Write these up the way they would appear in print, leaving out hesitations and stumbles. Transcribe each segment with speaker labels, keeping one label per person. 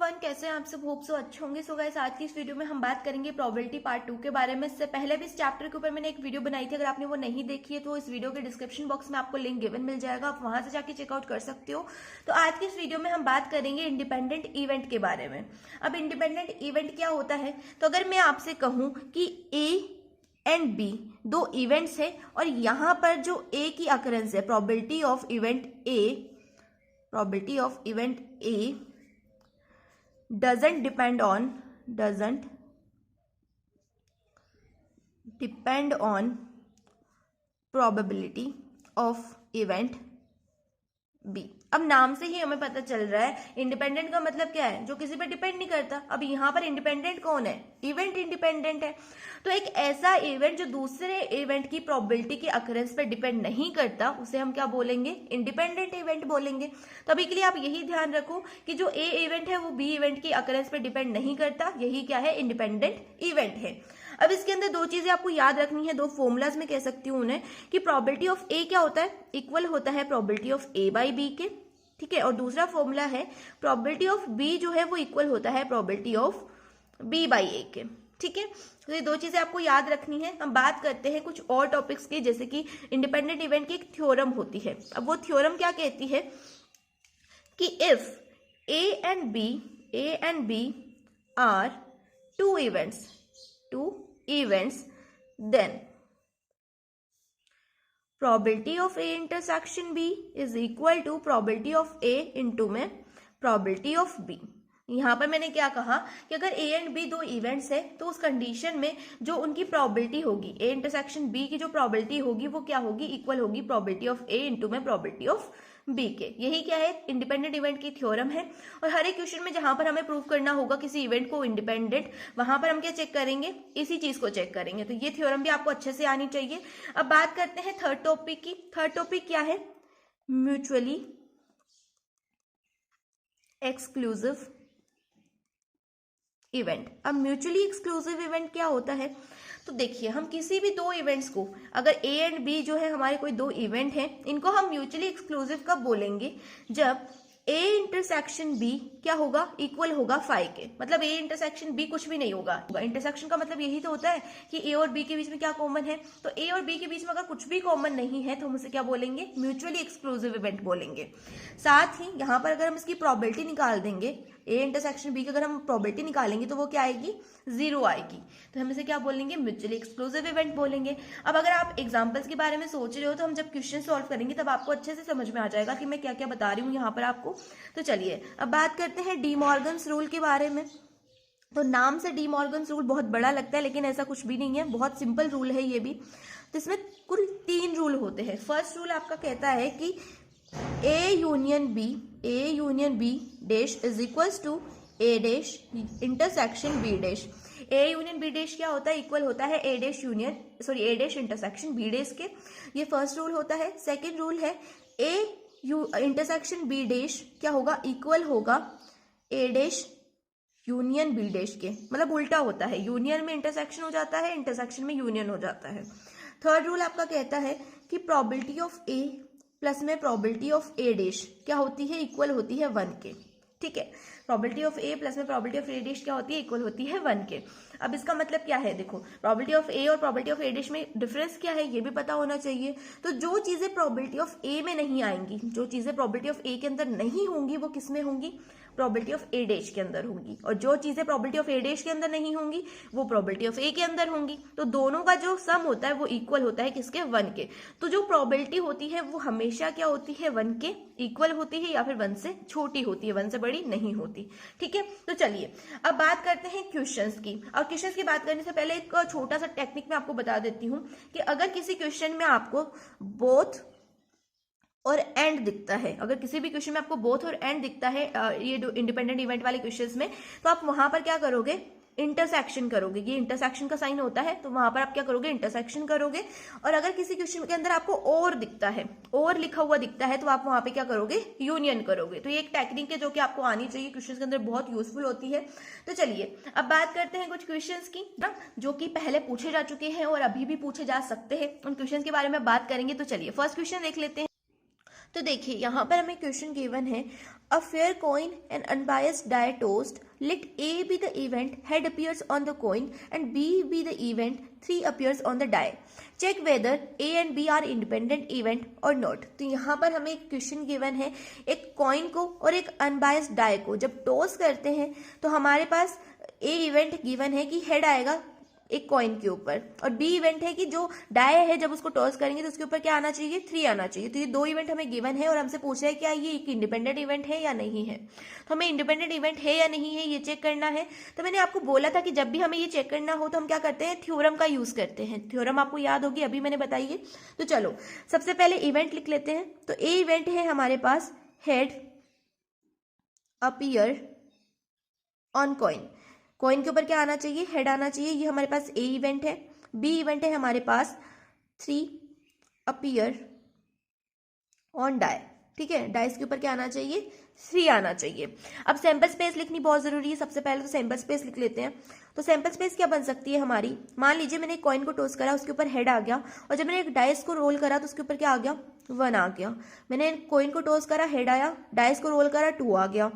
Speaker 1: Everyone, कैसे हैं आप सब? होप सो अच्छे होंगे। सो गाइस, आज की इस वीडियो में हम बात करेंगे प्रोबेबिलिटी पार्ट 2 के बारे में। इससे पहले भी इस चैप्टर के ऊपर मैंने एक वीडियो बनाई थी। अगर आपने वो नहीं देखी है तो इस वीडियो के डिस्क्रिप्शन बॉक्स में आपको लिंक गिवन मिल जाएगा, आप वहां से जाके चेकआउट कर सकते हो। तो आज की इस वीडियो में हम बात करेंगे इंडिपेंडेंट इवेंट के बारे में। अब इंडिपेंडेंट इवेंट क्या होता है? तो अगर मैं आपसे कहूं कि ए एंड बी दो इवेंट्स है और यहाँ पर जो ए की अकरेंस है, probability of event A doesn't depend on probability of event B। अब नाम से ही हमें पता चल रहा है इंडिपेंडेंट का मतलब क्या है, जो किसी पर डिपेंड नहीं करता। अब यहाँ पर इंडिपेंडेंट कौन है? इवेंट इंडिपेंडेंट है। तो एक ऐसा इवेंट जो दूसरे इवेंट की प्रोबेबिलिटी के अकरेंस पर डिपेंड नहीं करता, उसे हम क्या बोलेंगे? इंडिपेंडेंट इवेंट बोलेंगे। तो अभी के लिए आप यही ध्यान रखो कि जो ए इवेंट है वो बी इवेंट की अकरेंस पर डिपेंड नहीं करता, यही क्या है? इंडिपेंडेंट इवेंट है। अब इसके अंदर दो चीजें आपको याद रखनी है, दो फॉर्मूलाज में कह सकती हूँ उन्हें, कि प्रोबेबिलिटी ऑफ ए क्या होता है? इक्वल होता है probability of A by B के, ठीक है। और दूसरा फॉर्मूला है प्रोबेबिलिटी ऑफ बी जो है वो इक्वल होता है प्रोबेबिलिटी ऑफ बी बाई ए के, ठीक है। तो ये दो चीजें आपको याद रखनी है। हम बात करते हैं कुछ और टॉपिक्स की, जैसे कि इंडिपेंडेंट इवेंट की एक थ्योरम होती है। अब वो थ्योरम क्या कहती है कि if A and B are two events then probability of A intersection B is equal to probability of A into में probability of B। यहाँ पर मैंने क्या कहा कि अगर ए एंड बी दो इवेंट्स है तो उस कंडीशन में जो उनकी प्रोबेबिलिटी होगी, ए इंटरसेक्शन बी की जो प्रोबेबिलिटी होगी वो क्या होगी? इक्वल होगी प्रोबेबिलिटी ऑफ ए इंटू में प्रोबेबिलिटी ऑफ बी के। यही क्या है? इंडिपेंडेंट इवेंट की थ्योरम है। और हर एक क्वेश्चन में जहां पर हमें प्रूव करना होगा किसी इवेंट को इंडिपेंडेंट, वहां पर हम क्या चेक करेंगे? इसी चीज को चेक करेंगे। तो ये थ्योरम भी आपको अच्छे से आनी चाहिए। अब बात करते हैं थर्ड टॉपिक की। थर्ड टॉपिक क्या है? Mutually exclusive event. अब म्यूचुअली एक्सक्लूसिव इवेंट क्या होता है? तो देखिए, हम किसी भी दो इवेंट्स को, अगर ए एंड बी जो है हमारे कोई दो इवेंट हैं, इनको हम म्यूचुअली एक्सक्लूसिव कब बोलेंगे? जब ए इंटरसेक्शन बी क्या होगा? इक्वल होगा फाई के। मतलब ए इंटरसेक्शन बी कुछ भी नहीं होगा। इंटरसेक्शन का मतलब यही तो होता है कि ए और बी के बीच में क्या कॉमन है। तो ए और बी के बीच में अगर कुछ भी कॉमन नहीं है तो हम उसे क्या बोलेंगे? म्यूचुअली एक्सक्लूसिव इवेंट बोलेंगे। साथ ही यहाँ पर अगर हम इसकी प्रोबेबिलिटी निकाल देंगे, ए इंटरसेक्शन बी की अगर हम प्रोबेबिलिटी निकालेंगे तो वो क्या आएगी? 0 आएगी। तो हम इसे क्या बोलेंगे? म्यूचुअली एक्सक्लूसिव इवेंट बोलेंगे। अब अगर आप एग्जांपल्स के बारे में सोच रहे हो तो हम जब क्वेश्चन सॉल्व करेंगे तब आपको अच्छे से समझ में आ जाएगा कि मैं क्या क्या बता रही हूँ यहाँ पर आपको। तो चलिए अब बात करते हैं डी मॉर्गन्स रूल के बारे में। तो नाम से डी मॉर्गन्स रूल बहुत बड़ा लगता है, लेकिन ऐसा कुछ भी नहीं है, बहुत सिंपल रूल है ये भी। तो इसमें कुल 3 रूल होते हैं। फर्स्ट रूल आपका कहता है कि A union B dash is equals to A dash intersection B dash. A union B dash क्या होता है? इक्वल होता है A dash intersection B dash के। ये फर्स्ट रूल होता है। सेकेंड रूल है ए इंटरसेक्शन बी डैश क्या होगा? इक्वल होगा ए डैश यूनियन बी डैश के। मतलब उल्टा होता है, यूनियन में इंटरसेक्शन हो जाता है, इंटरसेक्शन में यूनियन हो जाता है। थर्ड रूल आपका कहता है कि प्रोबेबिलिटी ऑफ ए प्लस में प्रोबेबिलिटी ऑफ ए डैश क्या होती है? इक्वल होती है 1 के, ठीक है। प्रोबेबिलिटी ऑफ ए प्लस में प्रोबेबिलिटी ऑफ ए डैश क्या होती है? इक्वल होती है 1 के। अब इसका मतलब क्या है? देखो, प्रोबेबिलिटी ऑफ ए और प्रोबेबिलिटी ऑफ ए डैश में डिफरेंस क्या है ये भी पता होना चाहिए। तो जो चीजें प्रोबेबिलिटी ऑफ ए में नहीं आएंगी, जो चीजें प्रोबेबिलिटी ऑफ ए के अंदर नहीं होंगी, वो किस में होंगी? प्रोबेबिलिटी ऑफ ए डैश के अंदर होंगी। और जो चीजें प्रोबेबिलिटी ऑफ ए डैश के अंदर नहीं होंगी वो प्रोबेबिलिटी ऑफ ए के अंदर होंगी। तो दोनों का जो सम होता है वो इक्वल होता है किसके? 1 के। तो जो प्रोबेबिलिटी होती है वो हमेशा क्या होती है? 1 के इक्वल होती है, या फिर 1 से छोटी होती है, 1 से बड़ी नहीं होती, ठीक है। तो चलिए अब बात करते हैं क्वेश्चंस की। और क्वेश्चंस की बात करने से पहले एक छोटा सा टेक्निक मैं आपको बता देती हूँ कि अगर किसी क्वेश्चन में आपको बोथ और एंड दिखता है, अगर किसी भी क्वेश्चन में आपको बोथ और एंड दिखता है ये इंडिपेंडेंट इवेंट वाले क्वेश्चंस में, तो आप वहां पर क्या करोगे? इंटरसेक्शन करोगे। ये इंटरसेक्शन का साइन होता है, तो वहां पर आप क्या करोगे? इंटरसेक्शन करोगे। और अगर किसी क्वेश्चन के अंदर आपको और दिखता है, और लिखा हुआ दिखता है, तो आप वहां पे क्या करोगे? यूनियन करोगे। तो ये एक टेक्निक है जो कि आपको आनी चाहिए, क्वेश्चन के अंदर बहुत यूजफुल होती है। तो चलिए अब बात करते हैं कुछ क्वेश्चंस की ना, जो कि पहले पूछे जा चुके हैं और अभी भी पूछे जा सकते हैं। उन क्वेश्चन के बारे में बात करेंगे। तो चलिए फर्स्ट क्वेश्चन देख लेते हैं। तो देखिए यहाँ पर हमें क्वेश्चन गिवन है, a fair coin and unbiased die tossed, let A be the event head appears on the coin and B be the event 3 appears on the die, check whether A and B are independent event और not. तो यहाँ पर हमें एक question given है, एक coin को और एक अनबायस्ड डाई को जब टॉस करते हैं तो हमारे पास ए इवेंट गिवन है कि हेड आएगा एक कॉइन के ऊपर, और बी इवेंट है कि जो डाई है जब उसको टॉस करेंगे तो उसके ऊपर क्या आना चाहिए, 3 आना चाहिए। तो ये 2 इवेंट हमें गिवन है और हमसे पूछा है क्या ये एक इंडिपेंडेंट इवेंट है या नहीं है। तो हमें इंडिपेंडेंट इवेंट है या नहीं है ये चेक करना है। तो मैंने आपको बोला था कि जब भी हमें ये चेक करना हो तो हम क्या करते हैं, थ्योरम का यूज करते हैं। थ्योरम आपको याद होगी, अभी मैंने बताई है। तो चलो सबसे पहले इवेंट लिख लेते हैं। तो ए इवेंट है हमारे पास head appear on coin, coin के ऊपर क्या आना चाहिए, हेड आना चाहिए। ये हमारे पास ए इवेंट है। बी इवेंट है हमारे पास 3 अपीयर ऑन डाई, ठीक है, डाइस के ऊपर क्या आना चाहिए, 3 आना चाहिए। अब सैंपल स्पेस लिखनी बहुत जरूरी है। सबसे पहले तो सैंपल स्पेस लिख लेते हैं। तो सैंपल स्पेस क्या बन सकती है हमारी, मान लीजिए मैंने एक कॉइन को टॉस करा, उसके ऊपर हेड आ गया, और जब मैंने एक डाइस को रोल करा तो उसके ऊपर क्या आ गया, 1 आ गया। मैंने कॉइन को टॉस करा, हेड आया, डाइस को रोल करा, 2 आ गया।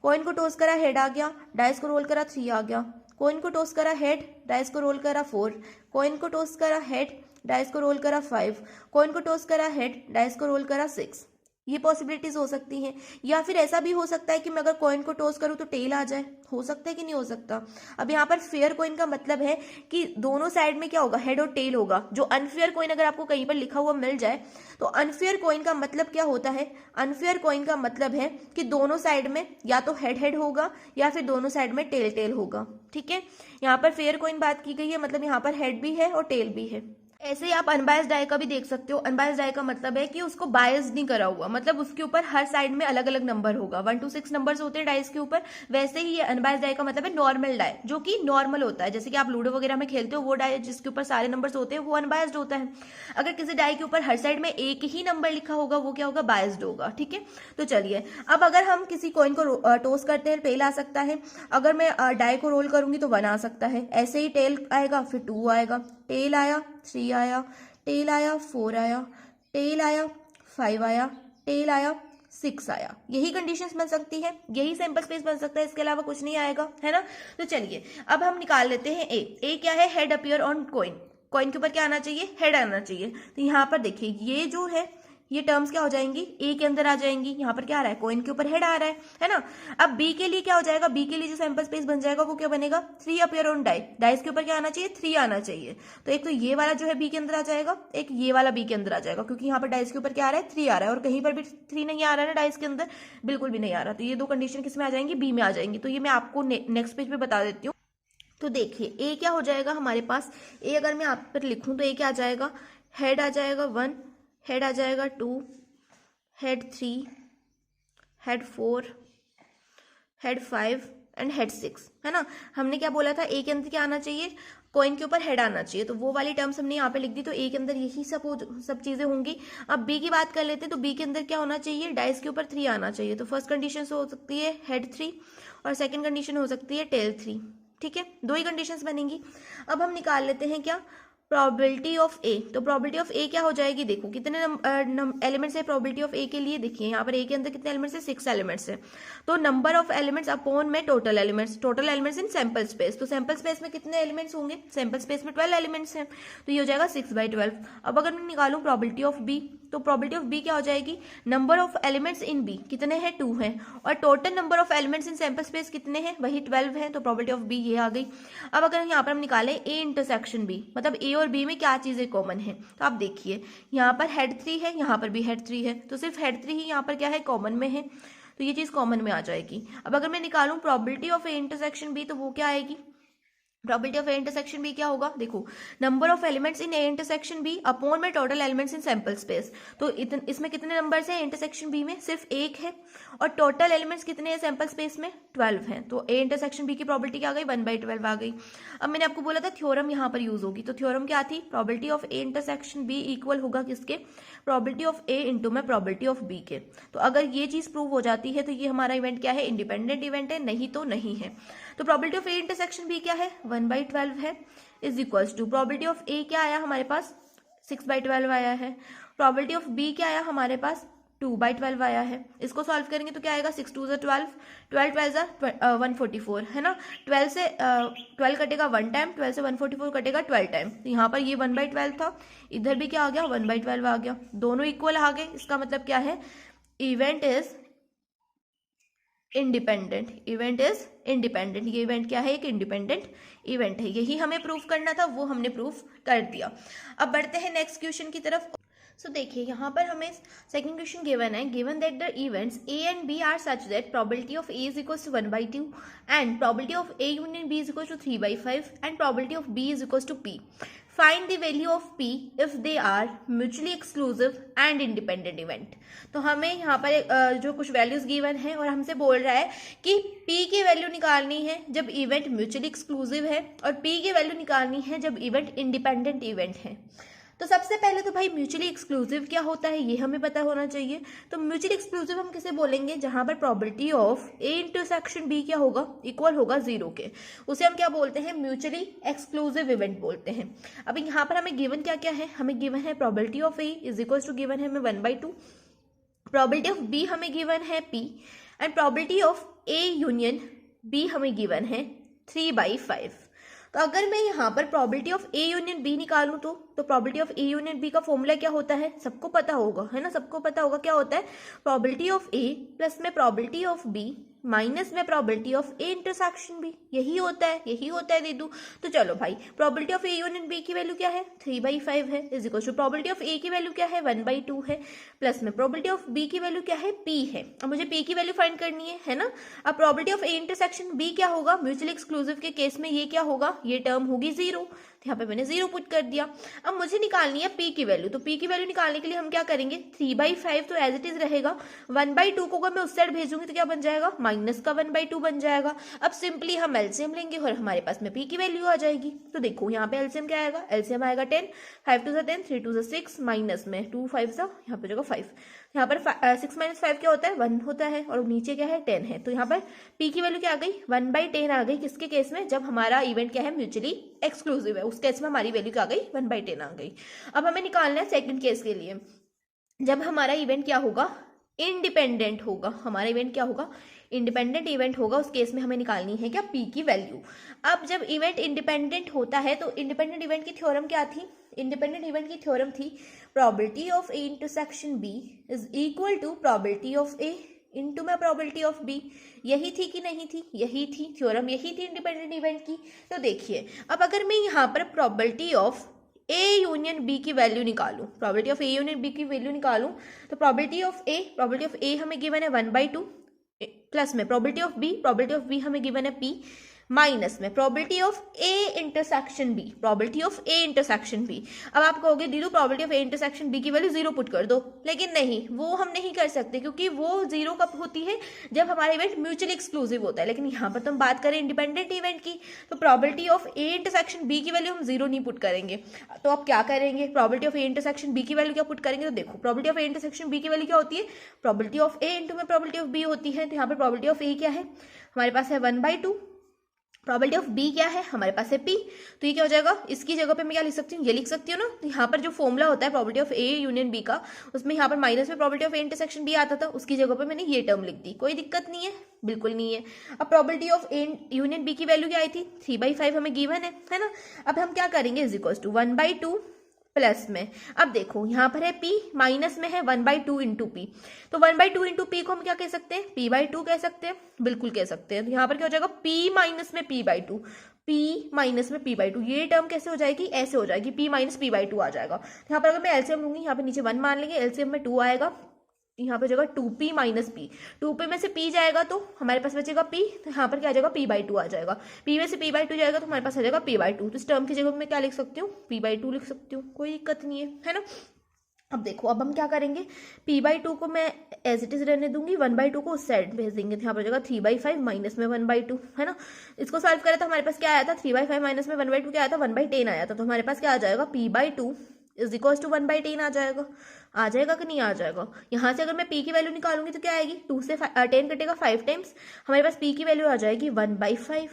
Speaker 1: कॉइन को टॉस करा, हेड आ गया, डाइस को रोल करा, 3 आ गया। कॉइन को टॉस करा, हेड, डाइस को रोल करा, 4। कॉइन को टॉस करा, हेड, डाइस को रोल करा, 5। कॉइन को टॉस करा, हेड, डाइस को रोल करा, 6। ये पॉसिबिलिटीज हो सकती हैं। या फिर ऐसा भी हो सकता है कि मैं अगर कॉइन को टॉस करूं तो टेल आ जाए, हो सकता है कि नहीं हो सकता। अब यहाँ पर फेयर कॉइन का मतलब है कि दोनों साइड में क्या होगा, हेड और टेल होगा। जो अनफेयर कॉइन अगर आपको कहीं पर लिखा हुआ मिल जाए तो अनफेयर कॉइन का मतलब क्या होता है, अनफेयर कॉइन का मतलब है कि दोनों साइड में या तो हेड हेड होगा या फिर दोनों साइड में टेल टेल होगा, ठीक है। यहाँ पर फेयर कॉइन बात की गई है, मतलब यहाँ पर हेड भी है और टेल भी है। ऐसे ही आप अनबायस्ड डाई का भी देख सकते हो। अनबायस्ड डाई का मतलब है कि उसको बायस नहीं करा हुआ, मतलब उसके ऊपर हर साइड में अलग अलग नंबर होगा, 1 to 6 नंबर्स होते हैं डाइस के ऊपर। वैसे ही ये अनबायस्ड डाई का मतलब है नॉर्मल डाई, जो कि नॉर्मल होता है। जैसे कि आप लूडो वगैरह में खेलते हो, वो डाई जिसके ऊपर सारे नंबर्स होते हैं वो अनबायस्ड होता है। अगर किसी डाई के ऊपर हर साइड में एक ही नंबर लिखा होगा वो क्या होगा, बायस्ड होगा, ठीक है। तो चलिए अब अगर हम किसी कॉइन को टॉस करते हैं, टेल आ सकता है। अगर मैं डाई को रोल करूंगी तो 1 आ सकता है। ऐसे ही टेल आएगा, फिर 2 आएगा, टेल आया, 3 आया, टेल आया, 4 आया, टेल आया, 5 आया, टेल आया, 6 आया। यही कंडीशंस बन सकती है, यही सैंपल स्पेस बन सकता है, इसके अलावा कुछ नहीं आएगा, है ना। तो चलिए अब हम निकाल लेते हैं ए क्या है, head appear on coin, coin के ऊपर क्या आना चाहिए, हेड आना चाहिए। तो यहाँ पर देखिए ये जो है ये टर्म्स क्या हो जाएंगी, ए के अंदर आ जाएंगी। यहाँ पर क्या आ रहा है, कॉइन के ऊपर हेड आ रहा है ना। अब बी के लिए क्या हो जाएगा, बी के लिए जो सैंपल स्पेस बन जाएगा वो क्या बनेगा, 3 अपीयर ऑन डाई, डाइस के ऊपर क्या आना चाहिए, 3 आना चाहिए। तो एक तो ये वाला जो है बी के अंदर आ जाएगा, एक ये वाला बी के अंदर आ जाएगा, क्योंकि यहाँ पर डाइस के ऊपर क्या आ रहा है, 3 आ रहा है, और कहीं पर भी 3 नहीं आ रहा है ना डाइस के अंदर, बिल्कुल भी नहीं आ रहा। तो ये 2 कंडीशन किस में आ जाएंगी, बी में आ जाएंगी। तो ये मैं आपको नेक्स्ट पेज पे बता देती हूँ। तो देखिए ए क्या हो जाएगा हमारे पास, ए अगर मैं आप पर लिखूं तो ए क्या आ जाएगा, हेड आ जाएगा 1, हेड आ जाएगा 2, head 3, head 4, head 5 and head 6, है ना। हमने क्या बोला था, ए के अंदर क्या आना चाहिए, कॉइन के ऊपर हेड आना चाहिए। तो वो वाली टर्म्स हमने यहाँ पे लिख दी। तो ए के अंदर यही सब चीजें होंगी। अब बी की बात कर लेते हैं। तो बी के अंदर क्या होना चाहिए, डाइस के ऊपर 3 आना चाहिए। तो फर्स्ट कंडीशन हो सकती है हेड 3 और सेकेंड कंडीशन हो सकती है टेल 3, ठीक है। 2 ही कंडीशंस बनेंगी। अब हम निकाल लेते हैं क्या, प्रोबेबिलिटी ऑफ ए। तो प्रोबेबिलिटी ऑफ ए क्या हो जाएगी, देखो कितने एलिमेंट्स है प्रोबेबिलिटी ऑफ ए के लिए। देखिए यहाँ पर ए के अंदर कितने एलिमेंट्स है, 6 एलिमेंट्स है। तो नंबर ऑफ एलिमेंट्स अपॉन में total elements, total elements in sample space. तो सैंपल स्पेस में कितने एलिमेंट्स होंगे, सैंपल स्पेस में 12 एलिमेंट्स हैं। तो ये हो जाएगा 6/12। अब अगर मैं निकालूं प्रोबेबिलिटी ऑफ बी, तो प्रोबेबिलिटी ऑफ बी क्या हो जाएगी, number of elements in B कितने हैं, 2 हैं, और total number of elements in sample space कितने हैं, वही 12 है। तो प्रोबेबिलिटी ऑफ बी ये आ गई। अब अगर यहाँ पर हम निकालें ए इंटरसेक्शन बी, मतलब ए और बी में क्या चीजें कॉमन है। तो आप देखिए यहाँ पर हेड 3 है, यहाँ पर भी हेड 3 है, तो सिर्फ हेड 3 ही यहाँ पर क्या है, कॉमन में है। तो ये चीज कॉमन में आ जाएगी। अब अगर मैं निकालूं probability of A intersection B, तो वो क्या आएगी, probability of A intersection B क्या होगा, देखो number of elements in A intersection B upon में total elements in sample space. तो इसमें कितने नंबर्स हैं इंटरसेक्शन बी में, सिर्फ 1 है, और टोटल एलिमेंट्स कितने हैं सैंपल स्पेस में, 12 हैं। तो ए इंटरसेक्शन बी की प्रोबेबिलिटी क्या आ गई, 1/12 आ गई। अब मैंने आपको बोला था थ्योरम यहाँ पर यूज होगी। तो थ्योरम क्या थी, probability of A intersection B equal होगा किसके, प्रोबेबिलिटी ऑफ ए इंटू में प्रोबेबिलिटी ऑफ बी के। तो अगर ये चीज प्रूव हो जाती है तो ये हमारा इवेंट क्या है, इंडिपेंडेंट इवेंट है, नहीं तो नहीं है। तो probability of A intersection B क्या है, 1/12 है, is equals to probability of A क्या आया हमारे पास, 6/12 आया है। प्रोबेबिलिटी ऑफ बी क्या आया हमारे पास, 2/12 आया है। इसको सॉल्व करेंगे तो क्या आएगा, 6 2 12, 12 12 144 है ना। 12 से 12 कटेगा 1 टाइम, 12 से 144 कटेगा 12 टाइम। तो यहाँ पर ये 1/12 था, इधर भी क्या आ गया 1/12 आ गया, दोनों इक्वल आ गए। इसका मतलब क्या है, event is independent, event is independent. ये इवेंट क्या है, एक इंडिपेंडेंट इवेंट है। यही हमें प्रूफ करना था, वो हमने प्रूफ कर दिया। अब बढ़ते हैं नेक्स्ट क्वेश्चन की तरफ। सो देखिए यहाँ पर हमें सेकंड क्वेश्चन गिवन है, given that the events A and B are such that probability of A is equals to 1/2 and probability of A union B is equals to 3/5 and probability of B is equals to P. Find the value of P if they are mutually exclusive and independent event. तो हमें यहाँ पर जो कुछ values given है और हमसे बोल रहा है कि पी की वैल्यू निकालनी है जब इवेंट म्यूचुअली एक्सक्लूसिव है, और पी की वैल्यू निकालनी है जब इवेंट इंडिपेंडेंट इवेंट है। तो सबसे पहले तो भाई म्यूचुअली एक्सक्लूसिव क्या होता है ये हमें पता होना चाहिए। तो म्यूचुअली एक्सक्लूसिव हम किसे बोलेंगे, जहां पर probability of A intersection B क्या होगा, इक्वल होगा 0 के, उसे हम क्या बोलते हैं, म्यूचुअली एक्सक्लूसिव इवेंट बोलते हैं। अब यहाँ पर हमें गिवन क्या क्या है, हमें गिवन है probability of A is equal to given है हमें 1/2, प्रोबेबिलिटी ऑफ बी हमें गिवन है P, and probability of A union B हमें गिवन है 3/5। तो अगर मैं यहाँ पर probability of A union B निकालूं तो probability of A union B का फॉर्मूला क्या होता है, सबको पता होगा है ना, सबको पता होगा क्या होता है, प्रोबेबिलिटी ऑफ ए प्लस में प्रोबेबिलिटी ऑफ बी माइनस में probability of A intersection B, यही होता है दीदू। तो चलो भाई, probability of A union B की वैल्यू क्या है, 3/5 है, is equal to probability of A की वैल्यू क्या है, 1/2 है, प्लस में प्रोबेबिलिटी ऑफ बी की वैल्यू क्या है, पी है। अब मुझे पी की वैल्यू फाइंड करनी है ना। अब probability of A intersection B क्या होगा, म्यूचुअली एक्सक्लूसिव के केस में ये क्या होगा, ये टर्म होगी 0, यहाँ पे मैंने 0 पुट कर दिया। अब मुझे निकालनी है पी की वैल्यू, तो पी की वैल्यू निकालने के लिए हम क्या करेंगे, 3/5 तो एज इट इज रहेगा, 1/2 को अगर मैं उस साइड भेजूंगी तो क्या बन जाएगा, माइनस का 1/2 बन जाएगा। अब सिंपली हम एलसीएम लेंगे और हमारे पास में पी की वैल्यू आ जाएगी। तो देखो यहाँ पे एलसीएम क्या आएगा, एलसीएम आएगा 10, 5 2 10, 3 2 6, माइनस में 2 5 यहाँ पे जगह 5, यहाँ पर 6 - 5 क्या होता है, 1 होता है, और नीचे क्या है 10 है। तो यहाँ पर पी की वैल्यू क्या आ गई, 1/10 आ गई। किसके केस में, जब हमारा इवेंट क्या है, म्यूचुअली एक्सक्लूसिव है, उस केस में हमारी वैल्यू क्या आ गई, 1/10 आ गई। अब हमें निकालना है सेकंड केस के लिए, जब हमारा इवेंट क्या होगा, इंडिपेंडेंट होगा। हमारा इवेंट क्या होगा, इंडिपेंडेंट इवेंट होगा। उस केस में हमें निकालनी है क्या, पी की वैल्यू। अब जब इवेंट इंडिपेंडेंट होता है तो इंडिपेंडेंट इवेंट की थ्योरम क्या थी, इंडिपेंडेंट इवेंट की थ्योरम थी probability of A intersection B is equal to probability of A into में प्रोबेबिलिटी ऑफ बी। यही थी कि नहीं थी, यही थी थ्योरम, यही थी इंडिपेंडेंट इवेंट की। तो देखिए अब अगर मैं यहाँ पर probability of A union B की वैल्यू निकालूं, probability of A union B की वैल्यू निकालूं, तो प्रोबेबिलिटी ऑफ ए हमें गिवन है 1/2, प्लस में प्रोबेबिलिटी ऑफ बी हमें गिवन है पी, माइनस में probability of A intersection B, probability of A intersection B. अब आप कहोगे दीदू probability of A intersection B की वैल्यू 0 पुट कर दो, लेकिन नहीं, वो हम नहीं कर सकते, क्योंकि वो 0 कब होती है, जब हमारा इवेंट म्यूचुअली एक्सक्लूसिव होता है। लेकिन यहाँ पर तो हम बात करें इंडिपेंडेंट इवेंट की, तो probability of A intersection B की वैल्यू हम 0 नहीं पुट करेंगे। तो आप क्या करेंगे, probability of A intersection B की वैल्यू क्या पुट करेंगे, तो देखो probability of A intersection B की वैल्यू क्या होती है, प्रोबेबिलिटी ऑफ ए इंटू में प्रोबेबिलिटी ऑफ बी होती है। तो यहाँ पर प्रोबेबिलिटी ऑफ ए क्या है, हमारे पास है 1/2, प्रोबेबिलिटी ऑफ बी क्या है, हमारे पास है पी। तो ये क्या हो जाएगा, इसकी जगह पे मैं क्या लिख सकती हूँ, ये लिख सकती हूँ ना। तो यहाँ पर जो फॉर्मूला होता है probability of A union B का, उसमें यहाँ पर माइनस में probability of A intersection B आता था, उसकी जगह पे मैंने ये टर्म लिख दी, कोई दिक्कत नहीं है, बिल्कुल नहीं है। अब probability of A union B की वैल्यू क्या आई थी, 3/5 हमें गिवन है ना। अब हम क्या करेंगे, इज इक्वल टू 1/2 प्लस में, अब देखो यहाँ पर है p, माइनस में है 1/2 इंटू पी। तो 1/2 इंटू पी को हम क्या कह सकते हैं, p/2 कह सकते हैं, बिल्कुल कह सकते हैं। तो यहाँ पर क्या हो जाएगा, p माइनस में p/2, p माइनस में p/2। ये टर्म कैसे हो जाएगी, ऐसे हो जाएगी, p माइनस p/2 आ जाएगा। तो यहाँ पर अगर मैं एलसीएम लूंगी, यहाँ पे नीचे 1 मान लेंगे, एलसीएम में 2 आएगा, यहाँ पे जगह 2p माइनस p, 2p में से p जाएगा तो हमारे पास बचेगा p, तो यहाँ पर क्या आ जाएगा, p/2 आ जाएगा। p में से p/2 जाएगा तो हमारे पास आ जाएगा p/2। तो इस टर्म की जगह मैं क्या लिख सकती हूँ, p/2 लिख सकती हूँ, कोई दिक्कत नहीं है ना। अब देखो, अब हम क्या करेंगे, p/2 को मैं एज इट इज रहने दूंगी, 1/2 को उस साइड भेज देंगे, तो यहाँ पर जाएगा 3/5 माइनस में 1/2 है ना। इसको सॉल्व करें तो हमारे पास क्या आया था, 3/5 माइनस में 1/2 क्या आया था, 1/10 आया था। तो हमारे पास क्या आ जाएगा, p/2 इज इक्वल टू 1/10 आ जाएगा कि नहीं आ जाएगा। यहाँ से अगर मैं p की वैल्यू निकालूंगी तो क्या आएगी, 2 से 10 कटेगा 5 टाइम्स, हमारे पास p की वैल्यू आ जाएगी 1/5।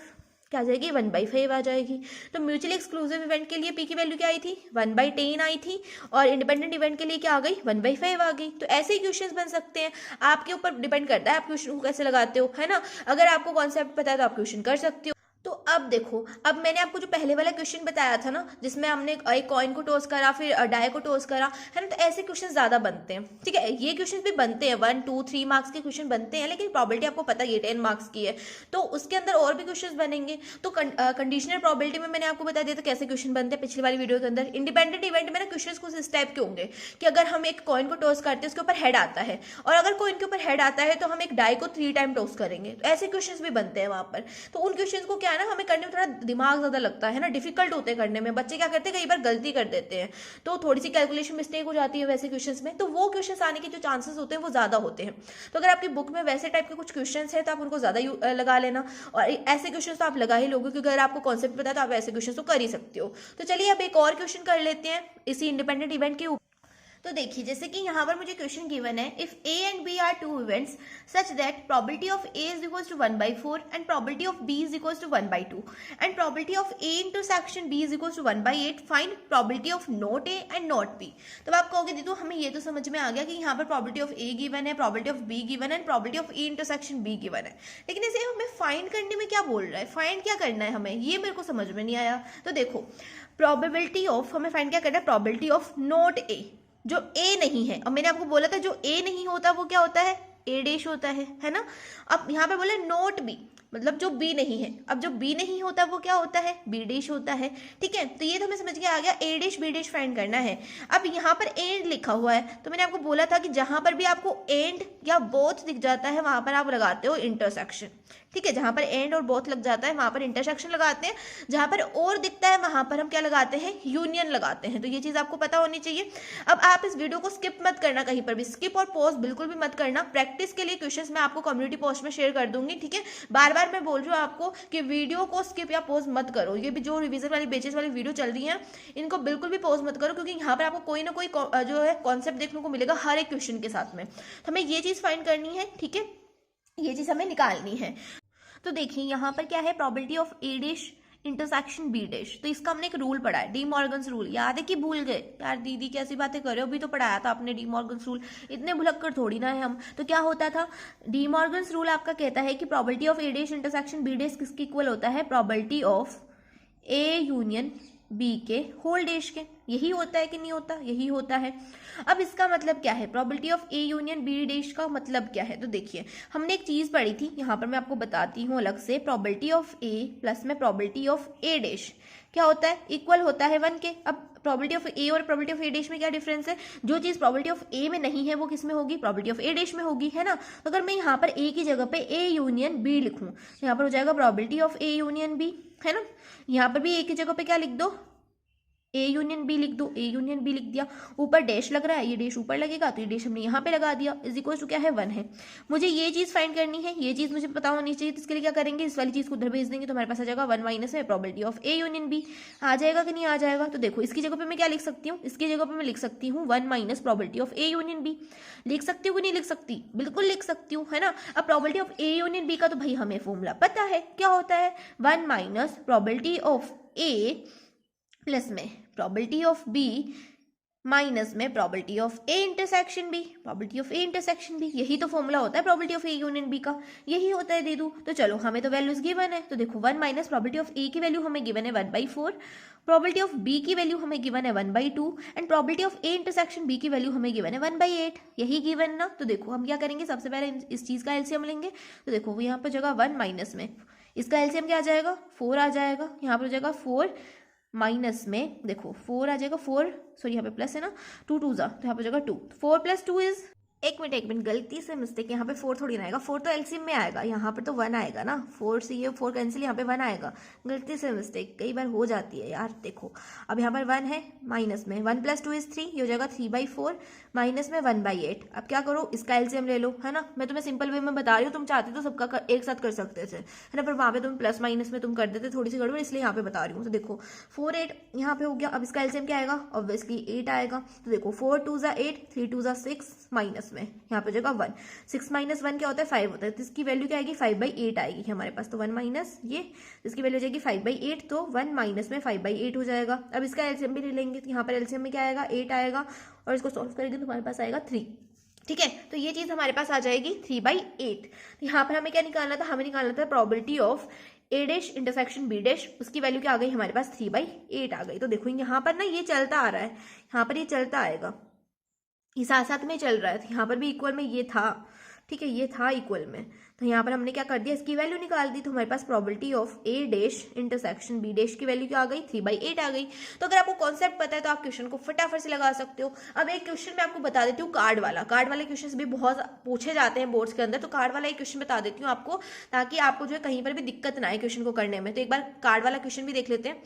Speaker 1: क्या आ जाएगी 1/5 आ जाएगी। तो म्यूचुअली एक्सक्लूसिव इवेंट के लिए पी की वैल्यू क्या आई थी 1/10 आई थी, और इंडिपेंडेंट इवेंट के लिए क्या आ गई 1/5 आ गई। तो ऐसे ही क्वेश्चंस बन सकते हैं, आपके ऊपर डिपेंड करता है आप क्वेश्चन को कैसे लगाते हो, है ना। अगर आपको कॉन्सेप्ट पता है तो आप क्वेश्चन कर सकते हो। तो अब देखो, अब मैंने आपको जो पहले वाला क्वेश्चन बताया था ना, जिसमें हमने एक कॉइन को टॉस करा फिर डाई को टॉस करा, है ना, तो ऐसे क्वेश्चन ज्यादा बनते हैं। ठीक है, ये क्वेश्चन भी बनते हैं 1, 2, 3 मार्क्स के क्वेश्चन बनते हैं, लेकिन प्रोबेबिलिटी आपको पता है 10 मार्क्स की है, तो उसके अंदर और भी क्वेश्चन बनेंगे। तो कंडीशनल प्रोबेबिलिटी में मैंने आपको बता दिया था कैसे क्वेश्चन बनते हैं पिछली वाली वीडियो के अंदर। इंडिपेंडेंट इवेंट में ना क्वेश्चन कुछ इस टाइप के होंगे कि अगर हम एक कॉइन को टॉस करते हैं उसके ऊपर हेड आता है, और अगर कॉइन के ऊपर हेड आता है तो हम एक डाई को 3 टाइम टॉस करेंगे, तो ऐसे क्वेश्चन भी बनते हैं वहां पर। तो उन क्वेश्चन को क्या है ना, हमें करने में थोड़ा दिमाग ज्यादा लगता है ना, डिफिकल्ट होते हैं करने में। बच्चे क्या करते हैं, कई बार गलती कर देते हैं, तो थोड़ी सी कैलकुलेशन मिस्टेक हो जाती है वैसे क्वेश्चंस में, तो वो क्वेश्चंस आने के जो चांसेस होते हैं वो ज्यादा होते हैं। तो अगर आपकी बुक में वैसे टाइप के कुछ क्वेश्चंस है तो आप उनको ज्यादा लगा लेना, और ऐसे क्वेश्चंस तो आप लगा ही लोगे, क्योंकि अगर आपको कॉन्सेप्ट पता है तो आप ऐसे क्वेश्चन तो कर ही सकते हो। तो चलिए अब एक और क्वेश्चन कर लेते हैं इसी इंडिपेंडेंट इवेंट के ऊपर। तो देखिए, जैसे कि यहाँ पर मुझे क्वेश्चन गिवन है, if A and B are two events such that probability of A is equals to 1/4 and probability of B is equals to 1/2 and probability of A intersection B is equals to 1/8, find probability of not A and not B. तब आप कहोगे दीदी हमें ये तो समझ में आ गया कि यहाँ पर प्रोबेबिलिटी ऑफ ए गिवन है, प्रोबेबिलिटी ऑफ बी गिवन है and probability of A intersection be given है, लेकिन इसे हमें फाइंड करने में क्या बोल रहा है, फाइंड क्या करना है हमें, ये मेरे को समझ में नहीं आया। तो देखो, प्रोबेबिलिटी ऑफ हमें फाइंड क्या करना है, प्रोबेबिलिटी ऑफ नॉट ए, जो ए नहीं है। अब मैंने आपको बोला था जो ए नहीं होता वो क्या होता है, ए डैश होता है ना। अब यहाँ पे बोले नॉट बी, मतलब जो बी नहीं है। अब जो बी नहीं होता वो क्या होता है, बी डैश होता है। ठीक है, तो ये तो हमें समझ के आ गया, ए डैश बी डैश फाइंड करना है। अब यहाँ पर एंड लिखा हुआ है, तो मैंने आपको बोला था कि जहां पर भी आपको एंड या बोथ दिख जाता है वहां पर आप लगाते हो इंटरसेक्शन। ठीक है, जहां पर एंड और बोथ लग जाता है वहां पर इंटरसेक्शन लगाते हैं, जहां पर और दिखता है वहां पर हम क्या लगाते हैं, यूनियन लगाते हैं। तो ये चीज आपको पता होनी चाहिए। अब आप इस वीडियो को स्किप मत करना, कहीं पर भी स्किप और पॉज बिल्कुल भी मत करना। प्रैक्टिस के लिए क्वेश्चंस मैं आपको कम्युनिटी पोस्ट में शेयर कर दूंगी। ठीक है, बार बार मैं बोल रही हूँ आपको कि वीडियो को स्किप या पॉज मत करो। ये भी जो रिवीजन वाली बेचेस वाली वीडियो चल रही है इनको बिल्कुल भी पॉज मत करो, क्योंकि यहाँ पर आपको कोई ना कोई जो है कॉन्सेप्ट देखने को मिलेगा हर एक क्वेश्चन के साथ में। तो हमें ये चीज फाइंड करनी है। ठीक है, ये चीज हमें निकालनी है। तो देखिए यहाँ पर क्या है, probability of A dash intersection B dash. तो इसका हमने एक रूल पढ़ा है, डी मॉर्गन्स रूल। याद है कि भूल गए यार, दीदी कैसी बातें कर रहे हो, अभी तो पढ़ाया था आपने डी मॉर्गन्स रूल, इतने भुलक्कड़ थोड़ी ना है हम। तो क्या होता था, डी मॉर्गन्स रूल आपका कहता है कि probability of A dash intersection B dash किसके इक्वल होता है, probability of A union B के होल डैश के। यही होता है कि नहीं होता, यही होता है। अब इसका मतलब क्या है, probability of A union B dash का मतलब क्या है। तो देखिए, हमने एक चीज पढ़ी थी, यहाँ पर मैं आपको बताती हूँ अलग से। प्रोबेबिलिटी ऑफ ए प्लस में प्रोबेबिलिटी ऑफ ए डैश क्या होता है, इक्वल होता है 1 के। अब प्रोबेबिलिटी ऑफ ए और प्रोबेबिलिटी ऑफ ए डैश में क्या डिफरेंस है, जो चीज प्रोबेबिलिटी ऑफ ए में नहीं है वो किस में होगी, प्रोबेबिलिटी ऑफ ए डैश में होगी, है ना। तो अगर मैं यहाँ पर ए की जगह पे ए यूनियन बी लिखूं, तो यहाँ पर हो जाएगा probability of A union B, है ना। यहाँ पर भी ए की जगह पे क्या लिख दो, ए यूनियन बी लिख दो, ए यूनियन बी लिख दिया। ऊपर डैश लग रहा है, ये डैश ऊपर लगेगा तो ये डैश हमने यहाँ पे लगा दिया, इज इक्वल टू क्या है 1 है। मुझे ये चीज फाइंड करनी है, ये चीज मुझे पता होनी चाहिए। तो इसके लिए क्या करेंगे, इस वाली चीज को उधर भेज देंगे तो हमारे पास आ जाएगा 1 माइनस में probability of A union B. आ जाएगा कि नहीं आ जाएगा। तो देखो, इसकी जगह पे मैं क्या लिख सकती हूँ, इसकी जगह पे मैं लिख सकती हूँ 1 minus probability of A union B. लिख सकती हूँ कि नहीं लिख सकती, बिल्कुल लिख सकती हूँ, है ना। अब probability of A union B का तो भाई हमें फॉर्मूला पता है, क्या होता है 1 minus probability of A plus में प्रोबेबिलिटी ऑफ बी माइनस में probability of A intersection B, probability of A intersection B. यही तो फॉर्मूला होता है probability of A union B का, यही होता है दे दूं। तो चलो, हमें तो वैल्यूज गिवन है, तो देखो 1 माइनस प्रोबेबिलिटी ऑफ ए की वैल्यू हमें गिवन है 1/4, प्रोबेबिलिटी ऑफ बी की वैल्यू हमें गिवन है 1/2 and probability of A intersection B की वैल्यू हमें गिवन है 1/8। यही गिवन ना। तो देखो हम क्या करेंगे, सबसे पहले इस चीज का एलसीएम लेंगे। तो देखो वो यहाँ पर जगह 1 माइनस में इसका एलसीएम क्या आ जाएगा, 4 आ जाएगा। यहाँ पर हो जाएगा 4 माइनस में, देखो 4 आ जाएगा, 4 सॉरी यहाँ पे प्लस है ना, 2 2 जा, तो यहाँ पे जाएगा 2, 4 + 2 इज, एक मिनट गलती से मिस्टेक, यहाँ पे 4 थोड़ी ना आएगा, 4 तो एलसीएम में आएगा, यहाँ पर तो 1 आएगा ना। 4 से ये 4 कैंसिल, यहाँ पे 1 आएगा। गलती से मिस्टेक कई बार हो जाती है यार। देखो अब यहाँ पर 1 है, माइनस में 1 + 2 इज 3, ये हो जाएगा 3/4 माइनस में 1/8। अब क्या करो, इसका एलसीएम ले लो, है ना। मैं तुम्हें सिंपल वे में बता रही हूँ, तुम चाहते तो सबका एक साथ कर सकते थे, है ना, पर वहाँ पे तुम प्लस माइनस में तुम कर देते, थोड़ी सी गड़बड़, इसलिए यहाँ पे बता रही हूँ। तो देखो 4 8 यहाँ पे हो गया। अब इसका एलसीएम क्या आएगा, ऑब्वियसली 8 आएगा। तो देखो 4 2 जा 8, 3 2 जा 6 माइनस में, यहाँ पे जगह 1, 6 माइनस 1 क्या होता है 5 होता है, तो इसकी वैल्यू क्या आएगी 5/8 आएगी हमारे पास, तो 1 माइनस ये, इसकी वैल्यू हो जाएगी 5/8, तो 1 माइनस में 5/8 हो जाएगा। अब इसका एलसीएम भी ले लेंगे, तो यहाँ पर एलसीएम में क्या आएगा 8 आएगा, और इसको सॉल्व करेंगे तो हमारे पास आएगा 3। ठीक है, तो ये चीज हमारे पास आ जाएगी 3/8। तो यहाँ पर हमें क्या निकालना था, हमें निकालना था probability of A dash intersection B dash, उसकी वैल्यू क्या आ गई हमारे पास 3/8 आ गई। तो देखो यहाँ पर ना ये चलता आ रहा है, यहाँ पर ये चलता आएगा, ये साथ साथ में चल रहा है, तो यहाँ पर भी इक्वल में ये था, ठीक है, ये था इक्वल में, तो यहाँ पर हमने क्या कर दिया, इसकी वैल्यू निकाल दी, तो हमारे पास probability of A dash intersection B dash की वैल्यू क्या आ गई 3/8 आ गई। तो अगर आपको कॉन्सेप्ट पता है तो आप क्वेश्चन को फटाफट से लगा सकते हो। अब एक क्वेश्चन मैं आपको बता देती हूँ, कार्ड वाले क्वेश्चन भी बहुत पूछे जाते हैं बोर्ड्स के अंदर, तो कार्ड वाला एक क्वेश्चन बता देती हूँ आपको, ताकि आपको जो है कहीं पर भी दिक्कत ना आए क्वेश्चन को करने में। तो एक बार कार्ड वाला क्वेश्चन भी देख लेते हैं।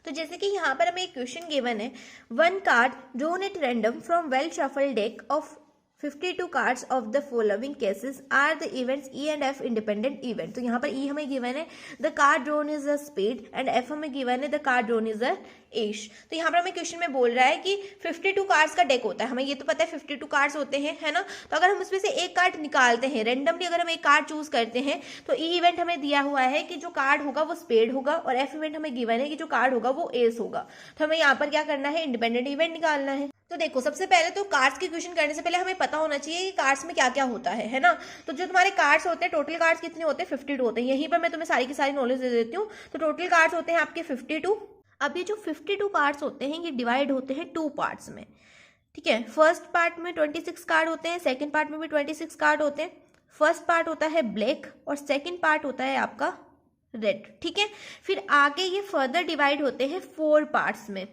Speaker 1: तो जैसे कि यहाँ पर हमें एक क्वेश्चन गिवन है, 1 card drawn at random from well shuffled deck of 52 cards of the following cases are the events E and F independent event। तो यहाँ पर E हमें गिवन है the card drawn is a spade and F हमें given है the card drawn is a एश। तो यहाँ पर हमें क्वेश्चन में बोल रहा है कि 52 कार्ड्स का डेक होता है, हमें ये तो पता है 52 कार्ड्स होते हैं, है ना। तो अगर हम उसमें से एक कार्ड निकालते हैं रेंडमली, अगर हम एक कार्ड चूज करते हैं, तो ई इवेंट हमें दिया हुआ है कि जो कार्ड होगा वो स्पेड होगा, और एफ इवेंट हमें गिवन है कि जो कार्ड होगा वो एस होगा। तो हमें यहाँ पर क्या करना है, इंडिपेंडेंट इवेंट निकालना है। तो देखो सबसे पहले तो कार्ड्स की क्वेश्चन करने से पहले हमें पता होना चाहिए कि कार्ड्स में क्या क्या होता है ना। तो जो तुम्हारे कार्ड्स होते हैं, टोटल कार्ड्स कितने होते हैं 52 होते हैं, यहीं पर मैं तुम्हें सारी की सारी नॉलेज दे देती हूँ। तो टोटल कार्ड्स होते हैं आपके 52। अब ये जो 52 कार्ड्स होते हैं ये डिवाइड होते हैं 2 पार्ट्स में, ठीक है। फर्स्ट पार्ट में 26 कार्ड होते हैं, सेकंड पार्ट में भी 26 कार्ड होते हैं। फर्स्ट पार्ट होता है ब्लैक और सेकंड पार्ट होता है आपका रेड, ठीक है। फिर आगे ये फर्दर डिवाइड होते हैं 4 पार्ट्स में।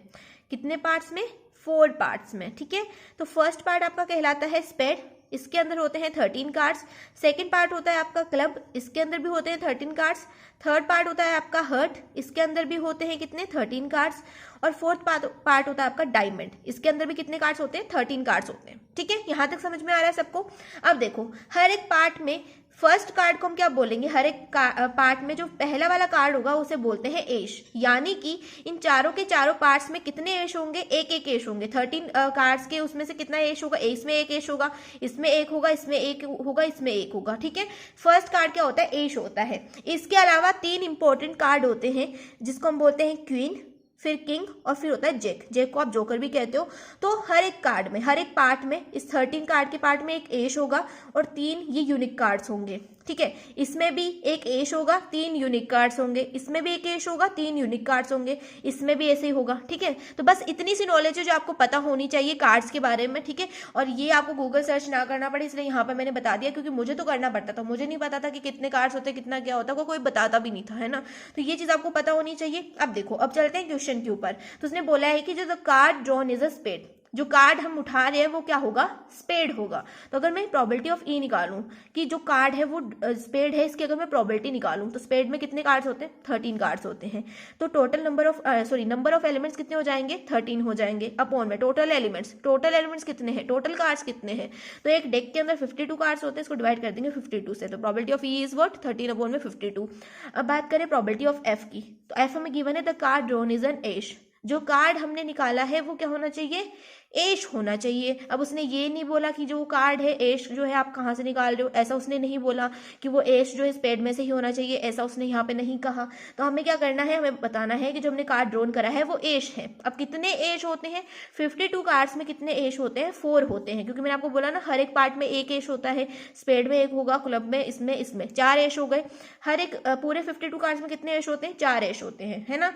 Speaker 1: कितने पार्ट्स में, 4 पार्ट्स में, ठीक है। तो फर्स्ट पार्ट आपका कहलाता है स्पेड, इसके अंदर होते हैं 13 कार्ड्स। सेकंड पार्ट होता है आपका क्लब, इसके अंदर भी होते हैं 13 कार्ड्स। थर्ड पार्ट होता है आपका हर्ट, इसके अंदर भी होते हैं कितने 13 कार्ड्स। और फोर्थ पार्ट होता है आपका डायमंड, इसके अंदर भी कितने कार्ड्स होते हैं 13 कार्ड्स होते हैं, ठीक है। यहां तक समझ में आ रहा है सबको। अब देखो हर एक पार्ट में फर्स्ट कार्ड को हम क्या बोलेंगे, हर एक पार्ट में जो पहला वाला कार्ड होगा उसे बोलते हैं एश। यानी कि इन चारों के चारों पार्ट्स में कितने एश होंगे, एक एक एश होंगे। 13 कार्ड्स के उसमें से कितना एश होगा, इसमें एक एश होगा, इसमें एक होगा, इसमें एक होगा, इसमें एक होगा, ठीक है। फर्स्ट कार्ड क्या होता है, एश होता है। इसके अलावा 3 इंपॉर्टेंट कार्ड होते हैं जिसको हम बोलते हैं क्वीन, फिर किंग और फिर होता है जैक। जैक को आप जोकर भी कहते हो। तो हर एक कार्ड में, हर एक पार्ट में, इस 13 कार्ड के पार्ट में एक एश होगा और 3 ये यूनिक कार्ड्स होंगे, ठीक है। इसमें भी एक एश होगा, 3 यूनिक कार्ड्स होंगे, इसमें भी एक एश होगा, 3 यूनिक कार्ड्स होंगे, इसमें भी ऐसे ही होगा, ठीक है। तो बस इतनी सी नॉलेज है जो आपको पता होनी चाहिए कार्ड्स के बारे में, ठीक है। और ये आपको गूगल सर्च ना करना पड़े, इसलिए यहाँ पर मैंने बता दिया, क्योंकि मुझे तो करना पड़ता था, मुझे नहीं पता था कि कितने कार्ड्स होते, कितना क्या होता, कोई बताता भी नहीं था, है ना। तो ये चीज आपको पता होनी चाहिए। अब देखो, अब चलते हैं क्वेश्चन के ऊपर। तो उसने बोला है कि जो the card drawn is a spade, जो कार्ड हम उठा रहे हैं वो क्या होगा, स्पेड होगा। तो अगर मैं प्रोबेबिलिटी ऑफ ई निकालूं कि जो कार्ड है वो स्पेड है, इसकी अगर मैं प्रोबेबिलिटी निकालूं तो स्पेड में कितने कार्ड्स होते हैं, 13 कार्ड्स होते हैं। तो टोटल नंबर ऑफ एलिमेंट्स कितने हो जाएंगे, 13 हो जाएंगे। अपॉन में टोटल एलिमेंट्स कितने हैं, टोटल कार्ड्स कितने हैं। तो एक डेक के अंदर 52 कार्ड्स होते हैं, इसको डिवाइड कर देंगे 52 से। तो probability of E is what, 13 upon में 52। अब बात करें प्रोबेबिलिटी ऑफ एफ की, तो एफ हमें गिवन है the card drawn is an ace. जो कार्ड हमने निकाला है वो क्या होना चाहिए, एश होना चाहिए। अब उसने ये नहीं बोला कि जो कार्ड है एश जो है आप कहाँ से निकाल रहे हो, ऐसा उसने नहीं बोला कि वो एश जो है स्पेड में से ही होना चाहिए, ऐसा उसने यहाँ पे नहीं कहा। तो हमें क्या करना है, हमें बताना है कि जो हमने कार्ड ड्रॉन करा है वो एश है। अब कितने एश होते हैं, 52 कार्ड्स में कितने एश होते हैं, 4 होते हैं, क्योंकि मैंने आपको बोला ना हर एक पार्ट में एक एश होता है। स्पेड में एक होगा, क्लब में, इसमें 4 एश हो गए। हर एक पूरे 52 कार्ड्स में कितने एश होते हैं, 4 एश होते हैं, है ना।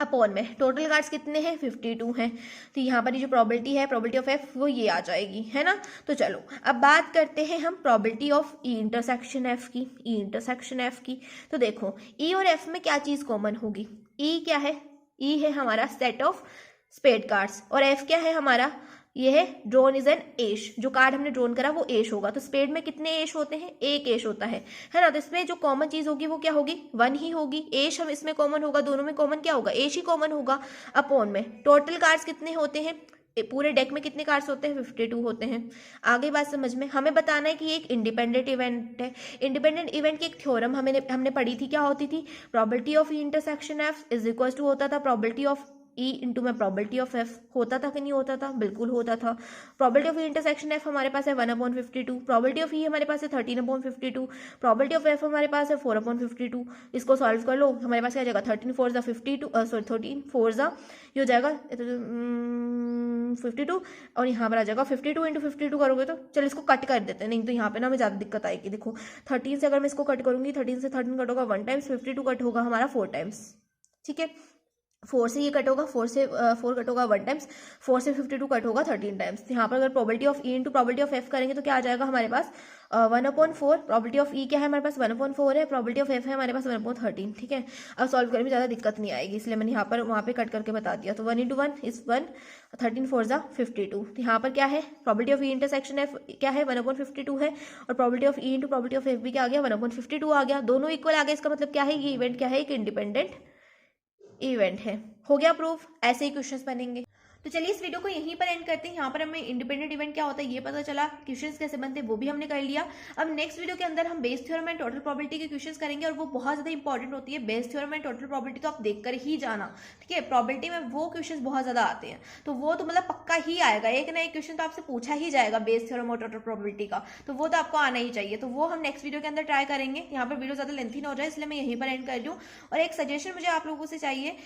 Speaker 1: अपॉन में टोटल कार्ड्स कितने हैं, 52 हैं। तो यहाँ पर ये जो प्रोबेबिलिटी है, प्रोबेबिलिटी ऑफ एफ, वो ये आ जाएगी, है ना। तो चलो अब बात करते हैं हम probability of E intersection F की। ई इंटरसेक्शन एफ की तो देखो ई और एफ में क्या चीज कॉमन होगी, ई क्या है, ई है हमारा सेट ऑफ स्पेड कार्ड्स, और एफ क्या है हमारा, ये है ड्रॉन इज एन एश। जो कार्ड हमने ड्रॉन करा वो एश होगा। तो स्पेड में कितने एश होते हैं, एक एश होता है ना। तो इसमें जो कॉमन चीज होगी वो क्या होगी, 1 ही होगी। एश हम इसमें कॉमन होगा, दोनों में कॉमन क्या होगा, एश ही कॉमन होगा। अपॉन में टोटल कार्ड्स कितने होते हैं, पूरे डेक में कितने कार्ड्स होते हैं, 52 होते हैं। आगे बात समझ में, हमें बताना है कि ये एक इंडिपेंडेंट इवेंट है। इंडिपेंडेंट इवेंट की एक थ्योरम हमने पढ़ी थी, क्या होती थी, probability of intersection F is equal to होता था प्रोबेबिलिटी ऑफ ई इंटू में प्रोबेबिलिटी ऑफ एफ होता था कि नहीं होता था? बिल्कुल होता था। Probability of E intersection F हमारे पास है 1/52, प्रोबेबिलिटी ऑफ ई हमारे पास है 13/52, प्रोबेबिलिटी ऑफ एफ हमारे पास है 4/52। इसको सॉल्व कर लो, हमारे पास क्या जाएगा 13 4 52, सॉरी 13 4 ये हो जाएगा 52 और यहाँ पर आ जाएगा 52 इंटू 52 करोगे तो चलो इसको कट कर देते हैं, नहीं तो यहाँ पे ना हमें ज़्यादा दिक्कत आएगी। देखो 13 से अगर मैं इसको कट करूंगी, 13 से 13 कट होगा 1 टाइम्स, 52 कट होगा हमारा 4 टाइम्स, ठीक है। 4 से ये कट होगा, 4 से 4 कट होगा 1 टाइम्स, 4 से 52 कट होगा 13 टाइम्स। तो यहाँ पर अगर probability of E into probability of F करेंगे तो क्या आ जाएगा हमारे पास 1/4। प्रोबेबिलिटी ऑफ ई क्या है हमारे पास 1/4 है, प्रोबेबिलिटी ऑफ एफ है हमारे पास 1/13, ठीक है। अब सॉल्व करने में ज़्यादा दिक्कत नहीं आएगी, इसलिए मैंने यहाँ पर वहाँ पे कट करके बता दिया। तो 1 इंटू 1 इज 1, 13 4 52। तो यहाँ पर क्या है probability of E intersection F क्या है 1/52 है, और probability of E into probability of F भी क्या आ गया 1/52 आ गया, दोनों इक्वल आ गया। इसका मतलब क्या है ये इवेंट क्या है, एक इंडिपेंडेंट इवेंट है। हो गया प्रूफ, ऐसे ही क्वेश्चंस बनेंगे। तो चलिए इस वीडियो को यहीं पर एंड करते हैं। यहाँ पर हमें इंडिपेंडेंट इवेंट क्या होता है ये पता चला, क्वेश्चंस कैसे बनते हैं वो भी हमने कर लिया। अब नेक्स्ट वीडियो के अंदर हम Bayes theorem and total probability के क्वेश्चंस करेंगे, और वो बहुत ज्यादा इंपॉर्टेंट होती है। Bayes theorem and total probability तो आप देखकर ही जाना, ठीक है। प्रोबेबिलिटी में वो क्वेश्चंस बहुत ज्यादा आते हैं, तो वो तो मतलब पक्का ही आएगा, एक ना एक क्वेश्चन तो आपसे पूछा ही जाएगा बेस थ्योरम और टोटल प्रोबेबिलिटी का, तो वो तो आपको आना ही चाहिए। तो वो हम नेक्स्ट वीडियो के अंदर ट्राई करेंगे। यहाँ पर वीडियो ज्यादा लेंथी ना हो जाए इसलिए मैं यहीं पर एंड कर दूँ। और एक सजेशन मुझे आप लोगों से चाहिए,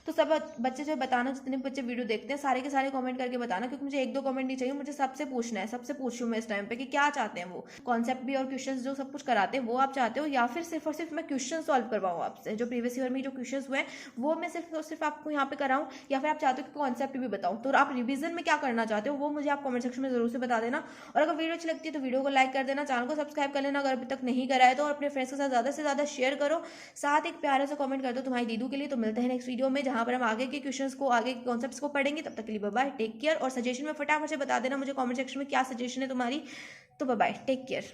Speaker 1: तो सब बच्चे जो बताना, जितने बच्चे वीडियो देखते हैं सारे के सारे कमेंट करके बताना, क्योंकि मुझे 1-2 कमेंट नहीं चाहिए, मुझे सबसे पूछना है, सबसे पूछ रही हूँ मैं इस टाइम पे कि क्या चाहते हैं वो, कॉन्सेप्ट भी और क्वेश्चंस जो सब कुछ कराते हैं वो आप चाहते हो, या फिर सिर्फ और सिर्फ मैं क्वेश्चन सॉल्व करवाऊँ आपसे, जो प्रीवियस ईयर में जो क्वेश्चन हुए हैं वो मैं सिर्फ और सिर्फ आपको यहाँ पे कराऊँ, या फिर आप चाहते हो कि कॉन्सेप्ट भी बताऊँ। तो आप रिविजन में क्या करना चाहते हो वो मुझे आप कमेंट सेक्शन में जरूर से बता देना। और अगर वीडियो अच्छी लगती है तो वीडियो को लाइक कर देना, चैनल को सब्सक्राइब कर लेना अगर अभी तक नहीं करा है तो, और अपने फ्रेंड्स के साथ ज्यादा से ज्यादा शेयर करो, साथ एक प्यारे से कमेंट कर दो तुम्हारी दीदू के लिए। तो मिलते हैं नेक्स्ट वीडियो में जहां पर हम आगे के क्वेश्चंस को, आगे के कॉन्सेप्ट्स को पढ़ेंगे। तब तक के लिए बाय बाय, टेक केयर। और सजेशन में फटाफट से बता देना मुझे कमेंट सेक्शन में क्या सजेशन है तुम्हारी। तो बाय बाय, टेक केयर।